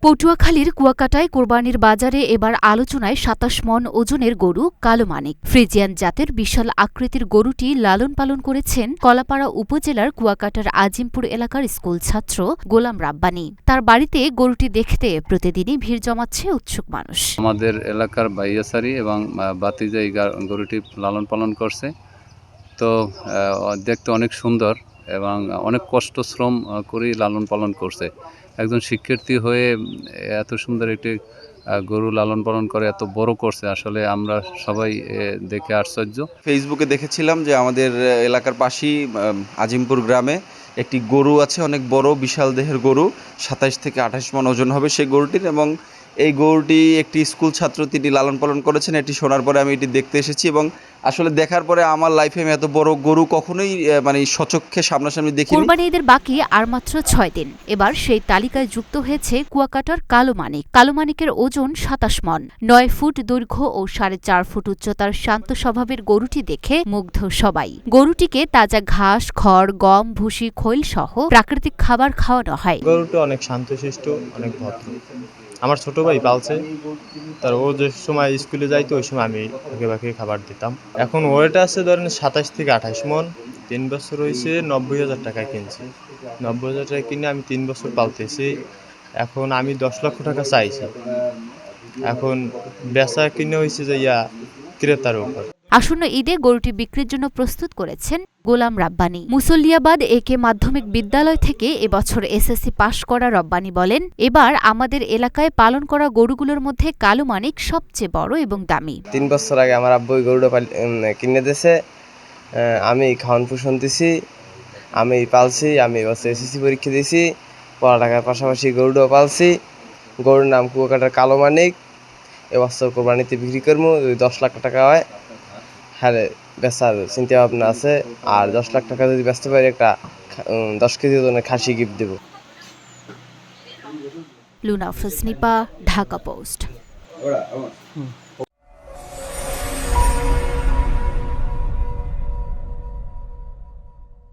পটুয়াখালীর কুয়াকাটায় কোরবানির বাজারে এবার আলোচনায় ২৭ মণ ওজনের গরু কালো মানিক। ফ্রিজিয়ান জাতের বিশাল আকৃতির গরুটি লালন পালন করেছেন কলাপাড়া উপজেলার কুয়াকাটার আজিমপুর এলাকার স্কুল ছাত্র গোলাম রাব্বানী। তার বাড়িতে গরুটি দেখতে প্রতিদিনই ভিড় জমাচ্ছে উৎসুক মানুষ। আমাদের এলাকার বাইয়াসারি এবং বাতিজা এই গরুটি লালন পালন করছে, তো দেখতে অনেক সুন্দর এবং অনেক কষ্ট শ্রম করেই লালন পালন করছে। একজন শিক্ষার্থী হয়ে এত সুন্দর একটি গরু লালন পালন করে এত বড় করছে, আসলে আমরা সবাই দেখে আশ্চর্য। ফেসবুকে দেখেছিলাম যে আমাদের এলাকার পাশেই আজিমপুর গ্রামে একটি গরু আছে, অনেক বড় বিশাল দেহের গরু, ২৭ থেকে ২৮ মণ ওজন হবে সেই গরুটির। এবং এই গরুটি একটি স্কুল ছাত্র তিনি লালন পালন করেছেন। এটি শোনার পরে আমি এটি দেখতে এসেছি এবং আসলে দেখার পরে আমার লাইফে আমি এত বড় গরু কখনোই মানে সচক্ষে সামনাসামনি দেখিনি। কোরবানি ঈদের বাকি আর মাত্র ৬ দিন। এবার সেই তালিকায় যুক্ত হয়েছে কুয়াকাটার কালো মানিক। কালো মানিকের ওজন ২৭ মণ, ৯ ফুট দৈর্ঘ্য ও ৪.৫ ফুট উচ্চতার শান্ত স্বভাবের গরুটি দেখে মুগ্ধ সবাই। গরুটিকে তাজা ঘাস, খড়, গম, ভুসি, খৈল সহ প্রাকৃতিক খাবার খাওয়ানো হয়। গরুটা অনেক শান্তশিষ্ট, অনেক ভদ্র। আমার ছোট ভাই পালছে, তার ও যে সময় স্কুলে যাইতো ওই সময় আমি ওকে বাকি খাবার দিতাম। এখন ওয়েট আছে ধরেন ২৭ থেকে ২৮ মণ। ৩ বছর হয়েছে, ৯০,০০০ টাকায় কিনছি। ৯০,০০০ টাকা কিনে আমি ৩ বছর পালতেছি। এখন আমি ১০ লক্ষ টাকা চাইছি। এখন বেচা কিনে হয়েছে যে ক্রেতার উপর। আসন্ন ঈদে গরুটি বিক্রির জন্য প্রস্তুত করেছেন গোলাম রাব্বানী। মুসল্লিয়াবাদ একে মাধ্যমিক বিদ্যালয় থেকে এবছর এসএসসি পাশ করা রব্বানী বলেন, এবার আমাদের এলাকায় পালন করা গরুগুলোর মধ্যে কালো মানিক সবচেয়ে বড় এবং দামি। ৩ বছর আগে আমার আব্বু গরুটা কিনে দিয়েছে, আমি খাওয়ান পোষণ দিছি, আমি পালছি। আমি এবছর এসএসসি পরীক্ষা দিয়েছি, পড়ালেখার পাশাপাশি গরুটাও পালছি। গরুর নাম কুয়াকাটার কালো মানিক। এবছর কোরবানিতে বিক্রি করবো, ১০ লাখ টাকা হয়। হ্যাঁ, বেচার চিন্তা ভাবনা আছে। আর ১০ লাখ টাকা যদি বেচতে পারি একটা ১০ কেজি ওজনের খাসি গিফট দেব। লুনা ফজনিপা, ঢাকা পোস্ট।